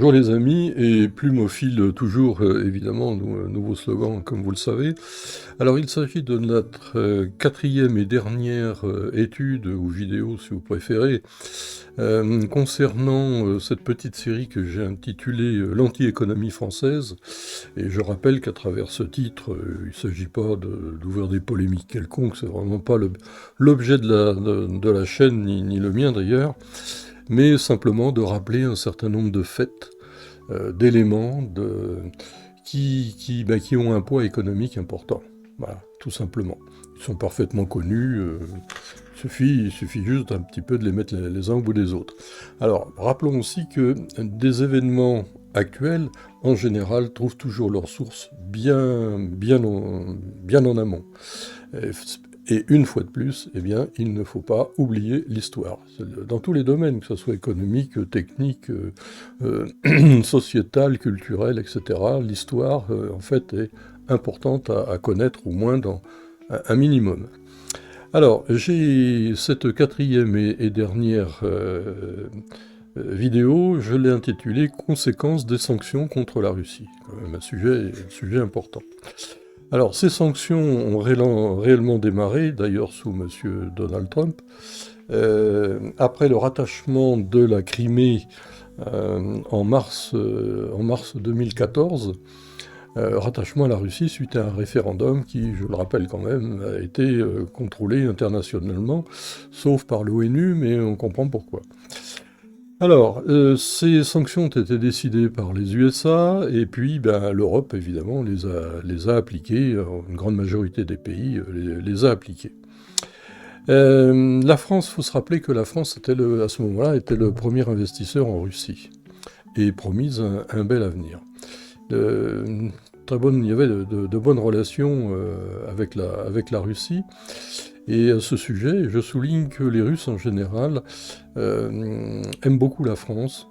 Bonjour les amis, et plumophile toujours, évidemment, nouveau slogan comme vous le savez. Alors il s'agit de notre quatrième et dernière étude, ou vidéo si vous préférez, concernant cette petite série que j'ai intitulée L'anti-économie française. Et je rappelle qu'à travers ce titre, il ne s'agit pas d'ouvrir des polémiques quelconques, c'est vraiment pas l'objet de la chaîne, ni le mien d'ailleurs, mais simplement de rappeler un certain nombre de faits, d'éléments qui ont un poids économique important. Voilà, tout simplement. Ils sont parfaitement connus, il suffit juste un petit peu de les mettre les uns au bout des autres. Alors, rappelons aussi que des événements actuels, en général, trouvent toujours leur source bien en amont. Et une fois de plus, eh bien, il ne faut pas oublier l'histoire. Dans tous les domaines, que ce soit économique, technique, sociétal, culturel, etc., l'histoire, en fait, est importante à connaître, au moins dans un minimum. Alors, j'ai cette quatrième et dernière vidéo, je l'ai intitulée « Conséquences des sanctions contre la Russie ». Quand même un sujet important. Alors, ces sanctions ont réellement démarré, d'ailleurs sous M. Donald Trump, après le rattachement de la Crimée en mars 2014, rattachement à la Russie suite à un référendum qui, je le rappelle quand même, a été contrôlé internationalement, sauf par l'ONU, mais on comprend pourquoi. Alors, ces sanctions ont été décidées par les USA, et puis l'Europe, évidemment, les a appliquées, une grande majorité des pays les a appliquées. La France, il faut se rappeler que la France, à ce moment-là, était le premier investisseur en Russie, et promise un bel avenir. Il y avait de bonnes relations avec la Russie. Et à ce sujet, je souligne que les Russes en général aiment beaucoup la France,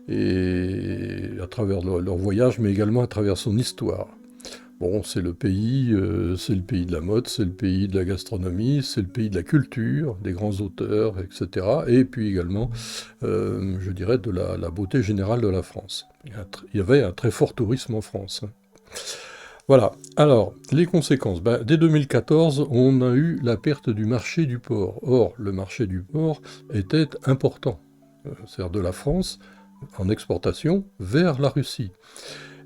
et à travers leur voyage, mais également à travers son histoire. Bon, c'est le pays de la mode, c'est le pays de la gastronomie, c'est le pays de la culture, des grands auteurs, etc. Et puis également, je dirais, de la beauté générale de la France. Il y avait un très fort tourisme en France. Voilà. Alors, les conséquences. Dès 2014, on a eu la perte du marché du porc. Or, le marché du porc était important. C'est-à-dire de la France, en exportation, vers la Russie.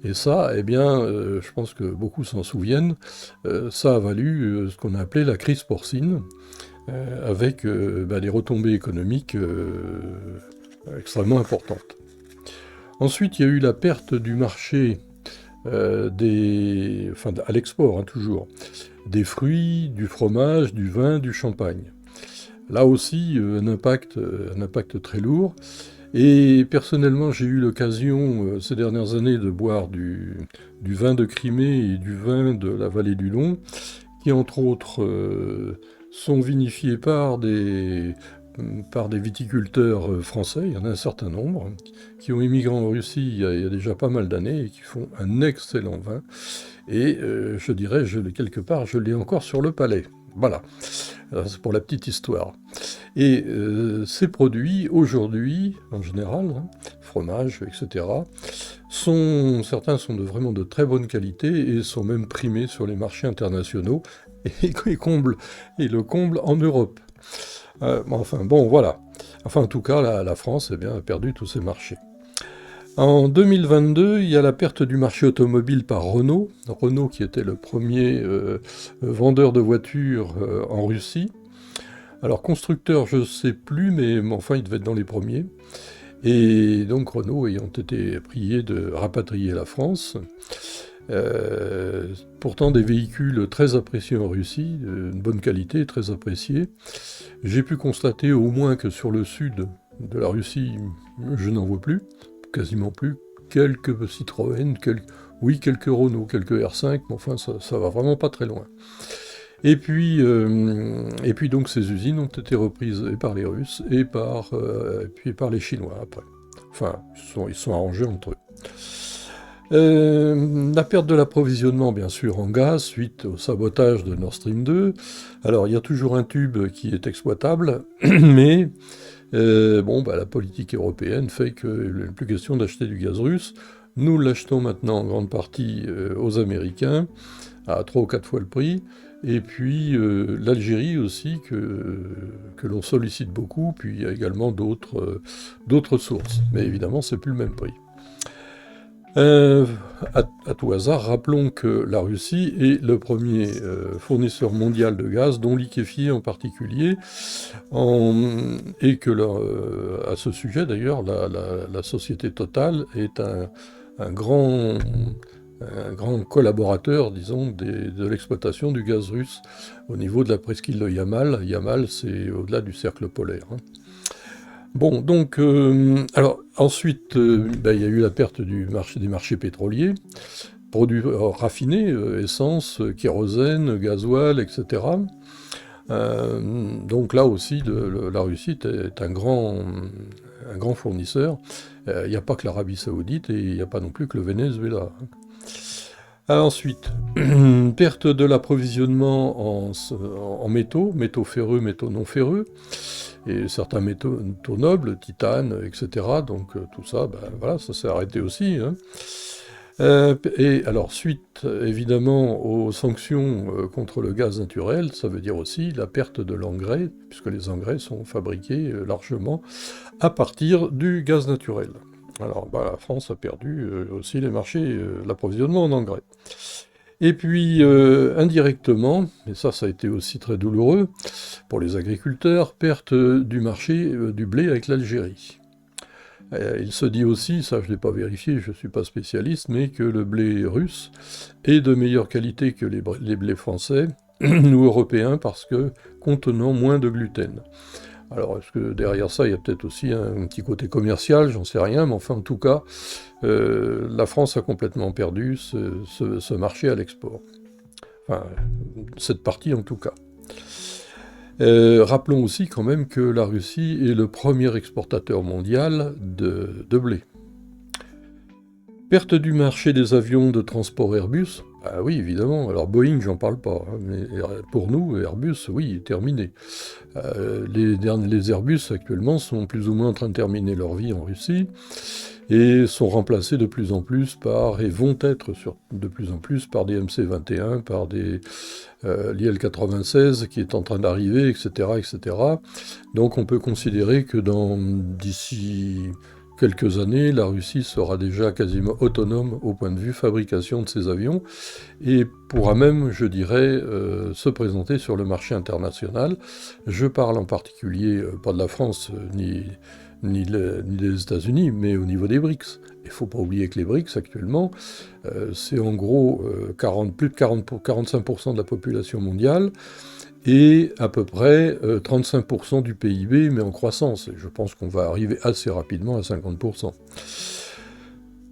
Et ça, eh bien, je pense que beaucoup s'en souviennent, ça a valu ce qu'on a appelé la crise porcine, avec des retombées économiques extrêmement importantes. Ensuite, il y a eu la perte du marché à l'export, toujours, des fruits, du fromage, du vin, du champagne. Là aussi, un impact très lourd. Et personnellement, j'ai eu l'occasion ces dernières années de boire du vin de Crimée et du vin de la vallée du Don, qui entre autres sont vinifiés par des viticulteurs français. Il y en a un certain nombre qui ont immigré en Russie il y a déjà pas mal d'années et qui font un excellent vin. Et je dirais, quelque part, je l'ai encore sur le palais. Voilà, c'est pour la petite histoire. Et ces produits, aujourd'hui, en général, fromage, etc., certains sont vraiment de très bonne qualité et sont même primés sur les marchés internationaux et le comble en Europe. Enfin, bon, voilà. Enfin, en tout cas, la France a perdu tous ses marchés. En 2022, il y a la perte du marché automobile par Renault. Renault qui était le premier vendeur de voitures en Russie. Alors, constructeur, je ne sais plus, mais enfin, il devait être dans les premiers. Et donc, Renault ayant été prié de rapatrier la France. Pourtant, des véhicules très appréciés en Russie, de bonne qualité, très appréciés. J'ai pu constater au moins que sur le sud de la Russie, je n'en vois plus, quasiment plus. Quelques Citroën, quelques Renault, quelques R5, mais enfin, ça va vraiment pas très loin. Et puis donc ces usines ont été reprises et par les Russes et par les Chinois après. Enfin, ils sont arrangés entre eux. La perte de l'approvisionnement, bien sûr, en gaz, suite au sabotage de Nord Stream 2. Alors, il y a toujours un tube qui est exploitable, mais La politique européenne fait qu'il n'est plus question d'acheter du gaz russe. Nous l'achetons maintenant en grande partie aux Américains, à 3 ou 4 fois le prix, et puis l'Algérie aussi, que l'on sollicite beaucoup, puis il y a également d'autres sources. Mais évidemment, c'est plus le même prix. À tout hasard, rappelons que la Russie est le premier fournisseur mondial de gaz, dont liquéfié en particulier, et que à ce sujet d'ailleurs, la société Total est un grand collaborateur, disons, de l'exploitation du gaz russe au niveau de la presqu'île de Yamal. Yamal, c'est au-delà du cercle polaire. Bon, donc, alors ensuite, il y a eu la perte des marchés pétroliers, produits raffinés, essence, kérosène, gasoil, etc. Donc là aussi, la Russie est un grand fournisseur. Il n'y a pas que l'Arabie Saoudite et il n'y a pas non plus que le Venezuela. Ensuite, perte de l'approvisionnement en métaux ferreux, métaux non ferreux, et certains métaux nobles, titane, etc. Donc tout ça, ça s'est arrêté aussi. Et alors, suite évidemment aux sanctions contre le gaz naturel, ça veut dire aussi la perte de l'engrais, puisque les engrais sont fabriqués largement à partir du gaz naturel. Alors, la France a perdu aussi les marchés, l'approvisionnement en engrais. Et puis, indirectement, et ça a été aussi très douloureux pour les agriculteurs, perte du marché du blé avec l'Algérie. Il se dit aussi, ça je ne l'ai pas vérifié, je ne suis pas spécialiste, mais que le blé russe est de meilleure qualité que les blés français ou européens parce que contenant moins de gluten. Alors, est-ce que derrière ça, il y a peut-être aussi un petit côté commercial, j'en sais rien, mais enfin, en tout cas, la France a complètement perdu ce marché à l'export. Enfin, cette partie en tout cas. Rappelons aussi quand même que la Russie est le premier exportateur mondial de blé. Perte du marché des avions de transport Airbus. Ah oui, évidemment. Alors Boeing, j'en parle pas. Mais pour nous, Airbus, oui, terminé. Les Airbus actuellement sont plus ou moins en train de terminer leur vie en Russie et sont remplacés de plus en plus et vont être de plus en plus par des MC-21, par des l'IL-96 qui est en train d'arriver, etc., etc. Donc on peut considérer que d'ici quelques années, la Russie sera déjà quasiment autonome au point de vue fabrication de ses avions et pourra même, je dirais, se présenter sur le marché international. Je parle en particulier, pas de la France ni des États-Unis, mais au niveau des BRICS. Il ne faut pas oublier que les BRICS, actuellement, c'est en gros plus de 45% de la population mondiale, et à peu près 35% du PIB, mais en croissance. Et je pense qu'on va arriver assez rapidement à 50%.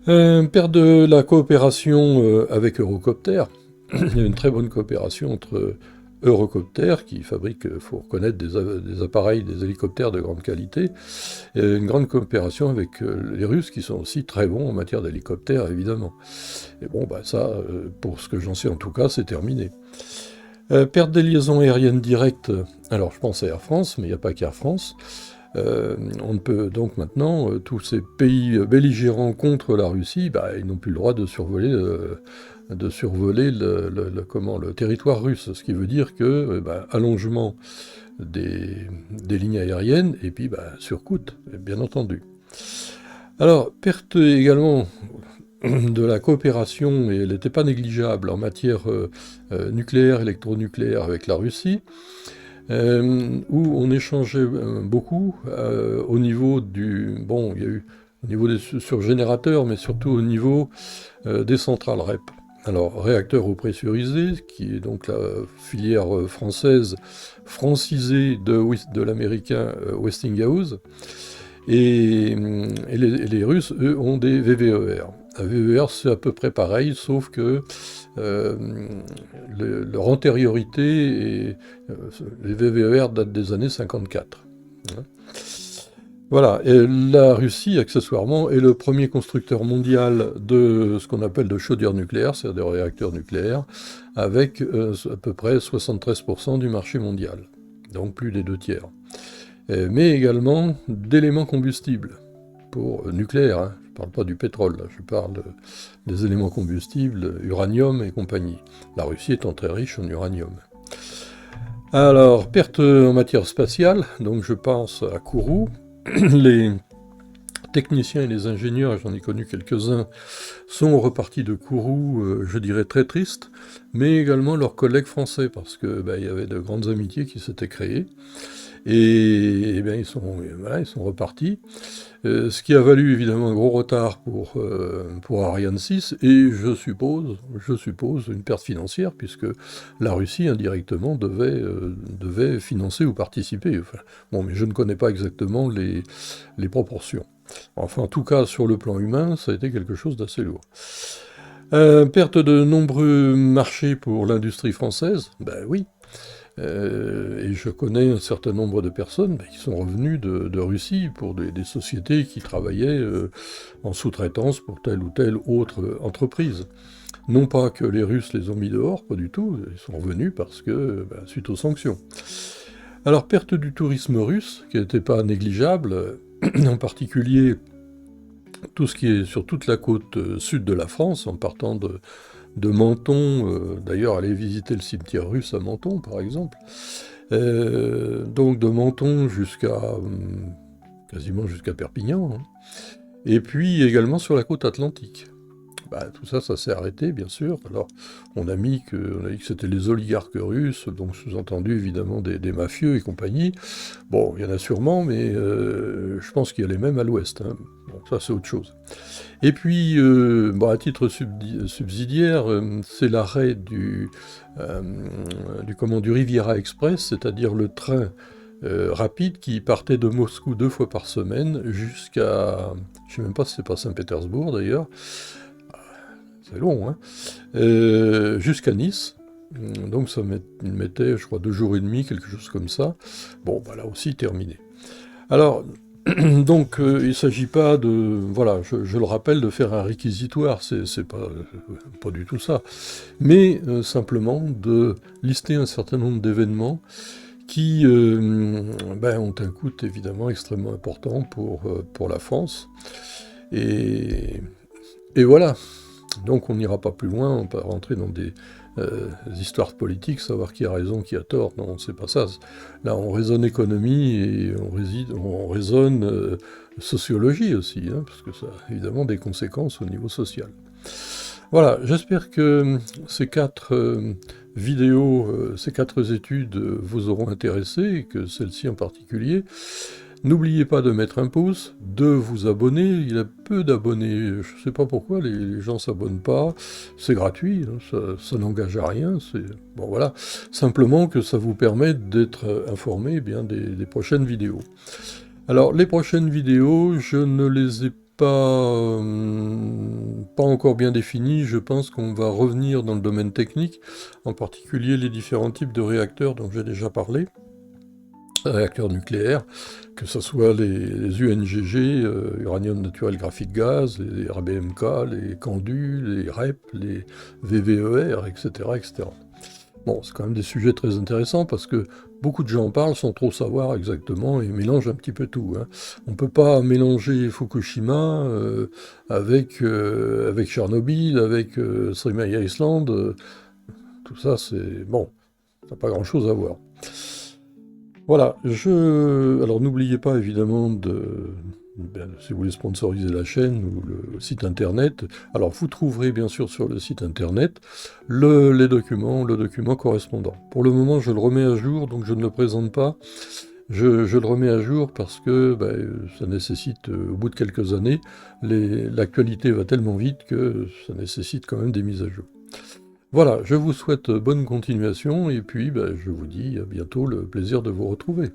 Perte de la coopération avec Eurocopter. Il y a une très bonne coopération entre Eurocopter, qui fabrique, il faut reconnaître, des appareils, des hélicoptères de grande qualité, et une grande coopération avec les Russes, qui sont aussi très bons en matière d'hélicoptères, évidemment. Et bon, ça, pour ce que j'en sais en tout cas, c'est terminé. Perte des liaisons aériennes directes, alors je pense à Air France, mais il n'y a pas qu'Air France. On ne peut donc maintenant, tous ces pays belligérants contre la Russie, ils n'ont plus le droit de survoler le territoire russe, ce qui veut dire que allongement des lignes aériennes, et puis surcoût, bien entendu. Alors, perte également de la coopération, et elle n'était pas négligeable en matière nucléaire, électronucléaire avec la Russie, où on échangeait beaucoup au niveau il y a eu au niveau des surgénérateurs, mais surtout au niveau des centrales REP. Alors, réacteur eau pressurisé, qui est donc la filière française francisée de l'américain Westinghouse, et les Russes, eux, ont des VVER. Un VVER, c'est à peu près pareil, sauf que leur antériorité, les VVER datent des années 54. Voilà, et la Russie, accessoirement, est le premier constructeur mondial de ce qu'on appelle de chaudières nucléaires, c'est-à-dire des réacteurs nucléaires, avec à peu près 73% du marché mondial, donc plus des 2 tiers. mais également d'éléments combustibles, pour nucléaire, hein. Je ne parle pas du pétrole, là, je parle des éléments combustibles, uranium et compagnie. La Russie étant très riche en uranium. Alors, perte en matière spatiale, donc je pense à Kourou. Les techniciens et les ingénieurs, j'en ai connu quelques-uns, sont repartis de Kourou, je dirais très tristes, mais également leurs collègues français, parce que il y avait de grandes amitiés qui s'étaient créées. Et, bien, ils sont repartis. Ce qui a valu évidemment un gros retard pour Ariane 6 et je suppose une perte financière puisque la Russie indirectement devait financer ou participer. Enfin, bon, mais je ne connais pas exactement les proportions. Enfin, en tout cas, sur le plan humain, ça a été quelque chose d'assez lourd. Perte de nombreux marchés pour l'industrie française, ben oui. Et je connais un certain nombre de personnes qui sont revenues de Russie pour des sociétés qui travaillaient en sous-traitance pour telle ou telle autre entreprise. Non pas que les Russes les ont mis dehors, pas du tout, ils sont revenus parce que, suite aux sanctions. Alors, perte du tourisme russe, qui n'était pas négligeable, en particulier tout ce qui est sur toute la côte sud de la France, en partant de Menton, d'ailleurs aller visiter le cimetière russe à Menton par exemple, donc de Menton quasiment jusqu'à Perpignan, hein. Et puis également sur la côte atlantique. Tout ça, ça s'est arrêté, bien sûr. Alors, on a dit que c'était les oligarques russes, donc sous-entendu évidemment des mafieux et compagnie. Bon, il y en a sûrement, mais je pense qu'il y a les mêmes à l'ouest, hein. Bon, ça c'est autre chose. Et puis, à titre subsidiaire, c'est l'arrêt du Riviera Express, c'est-à-dire le train rapide qui partait de Moscou 2 fois par semaine jusqu'à, je ne sais même pas si c'est pas Saint-Pétersbourg d'ailleurs, c'est long, hein, jusqu'à Nice. Donc ça mettait, je crois, 2 jours et demi, quelque chose comme ça. Bon, là aussi terminé. Alors, donc il ne s'agit pas de, voilà, je le rappelle, de faire un réquisitoire, c'est pas du tout ça, mais simplement de lister un certain nombre d'événements qui ont un coût évidemment extrêmement important pour la France. Et voilà. Donc on n'ira pas plus loin, on peut rentrer dans des histoires politiques, savoir qui a raison, qui a tort, non, c'est pas ça. Là on raisonne économie et on raisonne sociologie aussi, hein, parce que ça a évidemment des conséquences au niveau social. Voilà, j'espère que ces 4 vidéos, ces 4 études vous auront intéressé, et que celle-ci en particulier. N'oubliez pas de mettre un pouce, de vous abonner, il y a peu d'abonnés, je ne sais pas pourquoi les gens ne s'abonnent pas, c'est gratuit, hein, ça n'engage à rien, bon voilà, simplement que ça vous permet d'être informé des prochaines vidéos. Alors les prochaines vidéos, je ne les ai pas encore bien définies, je pense qu'on va revenir dans le domaine technique, en particulier les différents types de réacteurs dont j'ai déjà parlé. Réacteurs nucléaires, que ce soit les UNGG, uranium naturel graphite gaz, les RBMK, les CANDU, les REP, les VVER, etc. etc. Bon, c'est quand même des sujets très intéressants parce que beaucoup de gens en parlent sans trop savoir exactement et mélangent un petit peu tout, hein. On ne peut pas mélanger Fukushima avec Tchernobyl, avec Three Mile Island, tout ça c'est... bon, ça n'a pas grand-chose à voir. Voilà, alors n'oubliez pas évidemment si vous voulez sponsoriser la chaîne ou le site internet, alors vous trouverez bien sûr sur le site internet le document correspondant. Pour le moment je le remets à jour, donc je ne le présente pas, je le remets à jour parce que ça nécessite, au bout de quelques années, l'actualité va tellement vite que ça nécessite quand même des mises à jour. Voilà, je vous souhaite bonne continuation, et puis je vous dis à bientôt, le plaisir de vous retrouver.